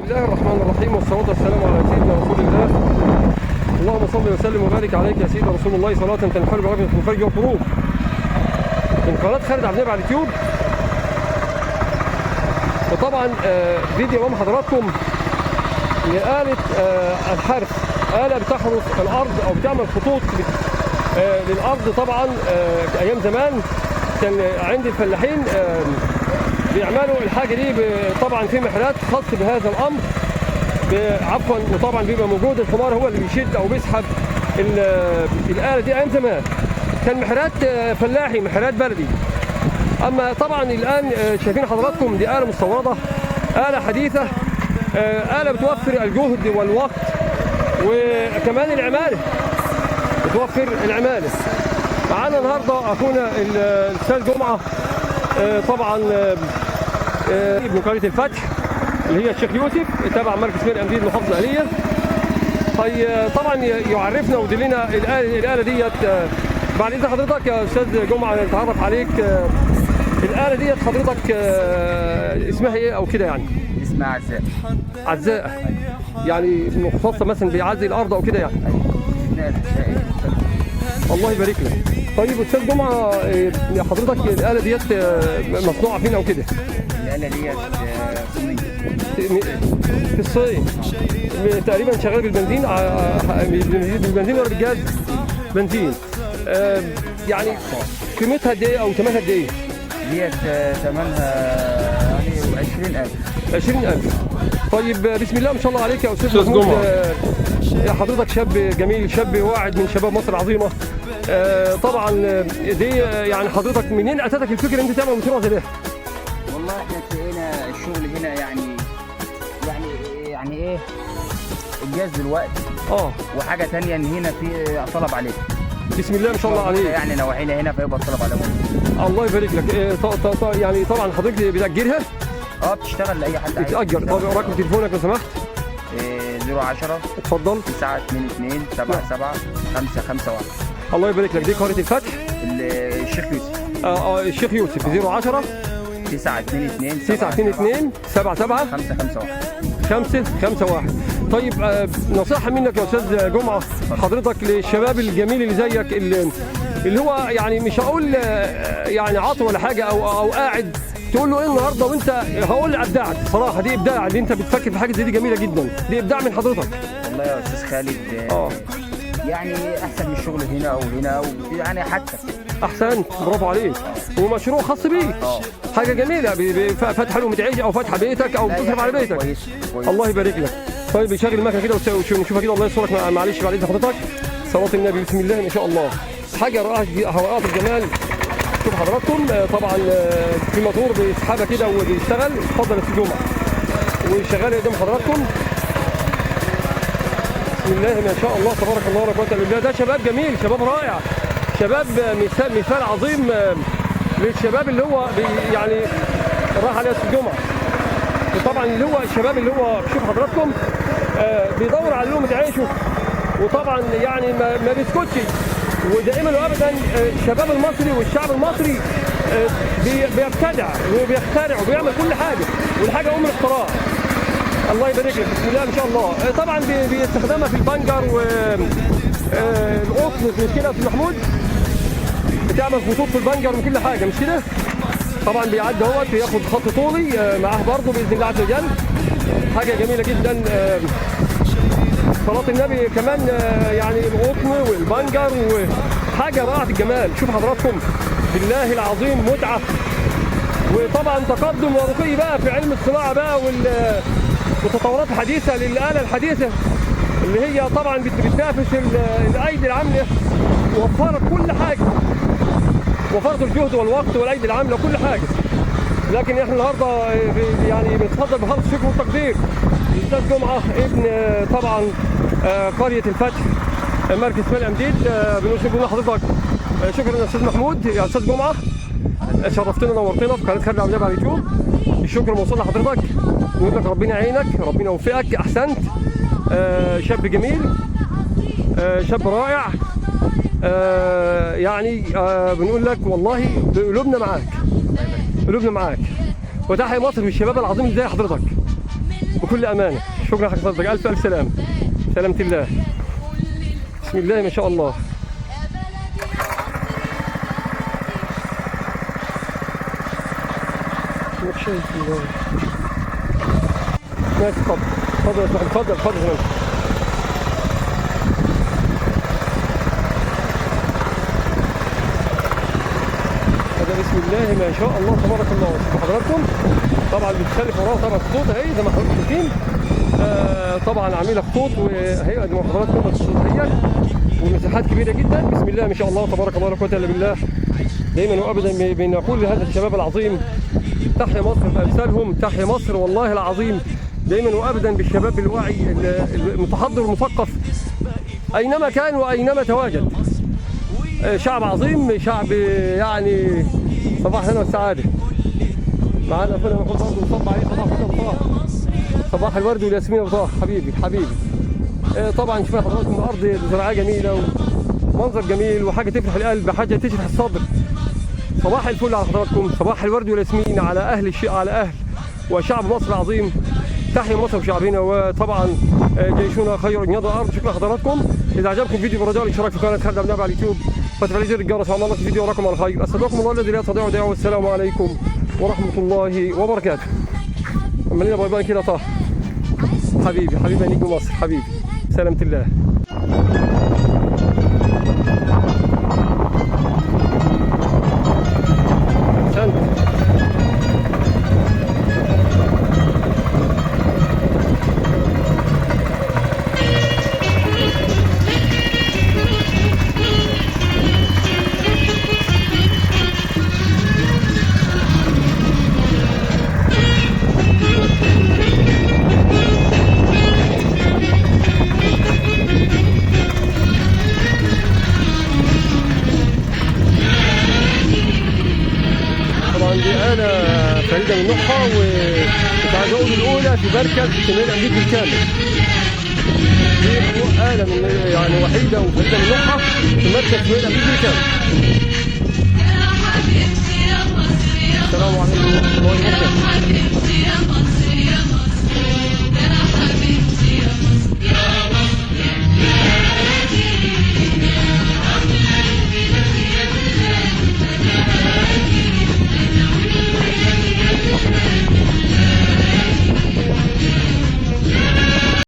بسم الله الرحمن الرحيم والصلاة والسلام على سيدنا رسول الله. اللهم صل وسلم وبارك عليك يا سيدنا رسول الله صلاة تنحل بركة من فرج القلوب. من قناة خالد عبد النبي على اليوتيوب. وطبعا فيديو امام حضراتكم لآلة الحرث، آلة بتحرث الأرض أو بتعمل خطوط للأرض. طبعا في أيام زمان كان عند الفلاحين بيعملوا الحاجة دي طبعا في محلات خاص بهذا الأمر عفوا، وطبعا بيبقى موجود الحمار هو اللي بيشد أو بيسحب الآلة دي. أيام زمان كان محلات فلاحي، محلات بلدي. أما طبعا الآن شايفين حضراتكم دي آلة مستوردة، آلة حديثة، آلة بتوفر الجهد والوقت وكمان العمالة، بتوفر العمالة. معانا النهارده أخونا الأستاذ جمعة، طبعا ابن قرية الفتح اللي هي الشيخ يوسف تبع مركز مير أمديد محافظة آلية. طبعا يعرفنا ويدلنا الآلة ديت. بعد إذن حضرتك يا أستاذ جمعة نتعرف عليك، الآلة ديت حضرتك اسمها إيه أو كده يعني؟ اسمها عزاء. عزاء يعني مختصة مثلا بيعزي الأرض أو كده يعني؟ الله يبارك لك. طيب أستاذ جمعة حضرتك الآلة ديت مصنوعة فين أو كده؟ الآلة ديت في الصين. تقريبا شغال بالبنزين، بالبنزين ولا بالجاز؟ بنزين. يعني قيمتها قد ايه او ثمنها قد ايه؟ ديت ثمنها يعني 20,000. 20,000. طيب بسم الله ما شاء الله عليك يا استاذ محمود. حضرتك شاب جميل، شاب واعد من شباب مصر العظيمه. طبعا دي يعني حضرتك منين اتتك الفكره ان انت تعمل مشروع زي ده؟ والله احنا لقينا الشغل هنا يعني ايه الجاز دلوقتي. وحاجه ثانيه ان هنا في طلب عليه. بسم الله ما شاء الله عليك. يعني نواحينا هنا فيبقى الطلب عليهم. الله يبارك لك. يعني طبعا حضرتك بتأجرها؟ بتشتغل لاي حد عايز. بتأجر. طب رقم تليفونك لو سمحت؟ 010 اتفضل 922 77 551. الله يبارك لك. دي قرية الفتح الشيخ يوسف. الشيخ يوسف 010 922 77 551. طيب نصيحة منك يا أستاذ جمعة حضرتك للشباب الجميل اللي زيك، اللي هو يعني مش هقول يعني عاطل ولا حاجة أو قاعد، تقول له إيه النهارده وأنت هقول إبداعك صراحة. دي إبداع اللي أنت بتفكر في حاجة زي دي، جميلة جدا. دي إبداع من حضرتك. والله يا أستاذ خالد يعني أحسن من الشغل هنا أو هنا يعني حتى احسنت، برافو عليك. ومشروع خاص بيك، حاجه جميله، فتح لهم تعيش او فتح بيتك او بتصرف على بيتك. كويس. الله يبارك لك. طيب شغل المكنه كده ونشوفها كده. الله يسترك معلش بعد اذن حضرتك. صلاه النبي بسم الله ما شاء الله. حاجه رائعه الجمال. شوف حضراتكم طبعا في موتور بيسحبها كده وبيشتغل. اتفضل يا استاذ جمعه. وشغال قدام حضراتكم. بسم الله ما شاء الله تبارك الله ولا قوه الا بالله. ده شباب جميل، شباب رائع، شباب مثال عظيم للشباب اللي هو يعني راح على استاذ جمعه. وطبعا اللي هو الشباب اللي هو شوف حضراتكم بيدور على لقمه عيشه، وطبعا يعني ما بيسكتش. ودائما وابدا الشباب المصري والشعب المصري بيبتدع وبيخترع وبيعمل كل حاجه، والحاجه ام الاختراع. الله يبارك لك. بسم الله ما شاء الله. طبعا بيستخدمها في البنجر والقطن. مش كده يا استاذ محمود؟ بتعمل خطوط في البنجر وكل حاجه، مش كده؟ طبعا بيعدي اهوت بياخد خط طولي معاه برضه باذن الله عز وجل. حاجه جميله جدا. صلاه النبي كمان يعني القطن والبنجر وحاجه رائعه الجمال. شوف حضراتكم بالله العظيم متعه. وطبعا تقدم ورقي بقى في علم الصناعه بقى والتطورات الحديثه للآلة الحديثه اللي هي طبعا بتنافس الايدي العامله. وفرت كل حاجه، وفرت الجهد والوقت والايدي العامله وكل حاجه. لكن احنا النهارده يعني بنتفضل بخالص الشكر والتقدير الاستاذ جمعه ابن طبعا قريه الفتح مركز مير أمديد. بنقول لحضرتك شكرا يا استاذ محمود. يا استاذ جمعه شرفتنا ونورتنا في قناه خالد عبد النبي على اليوتيوب. الشكر موصول لحضرتك. نقول لك ربنا يعينك، ربنا يوفقك. احسنت. شاب جميل، شاب رائع. يعني بنقول لك والله قلوبنا معاك، قلوبنا معاك. وتحيا مصر بالشباب العظيم زي حضرتك. بكل امانه. شكرا لحضرتك، الف الف سلام، سلامه الله. بسم الله ما شاء الله. ماشي اتفضل اتفضل اتفضل اتفضل. هذا بسم الله ما شاء الله تبارك الله. شوفوا حضراتكم طبعا بتخلف وراها طبعا خطوط اهي زي ما حضراتكم شايفين. طبعا عامله خطوط وهي زي ما حضراتكم الخطوط اهي ومساحات كبيره جدا. بسم الله ما شاء الله تبارك الله لا قوه الا بالله. دايما وابدا بنقول لهذا الشباب العظيم تحيا مصر بامثالهم، تحيا مصر والله العظيم. دايما وابدا بالشباب الواعي المتحضر المثقف اينما كان واينما تواجد. شعب عظيم، شعب يعني صباح الهنا والسعاده. معانا اخونا محمود برضه نصب عليه صباح الخير طه، صباح الورد والياسمين ابو طه حبيبي حبيبي. طبعا شوفوا حضراتكم الارض زراعيه جميله ومنظر جميل وحاجه تفرح القلب، حاجه تشرح الصدر. صباح الفل على حضراتكم، صباح الورد والياسمين على اهل على اهل وشعب مصر العظيم. تحيا مصر وشعبنا، وطبعا جيشنا خير يضع الارض. شكرا لحضراتكم. اذا عجبكم الفيديو برجاء الاشتراك في قناه خالد ابو على اليوتيوب وتفعيل زر الجرس. وعلى الله الفيديو وراكم على خير. استودعكم الله الذي لا تضيع ودائعه، والسلام عليكم ورحمه الله وبركاته. عملنا باي باي كده طه حبيبي حبيبي نجم مصر حبيبي، سلامة الله. فريدة من نوعها، وكنت عايز اقول الاولى في مركز شمال امريكا بالكامل. دي آلة من يعني وحيدة وفريدة من نوعها في مركز شمال امريكا بالكامل.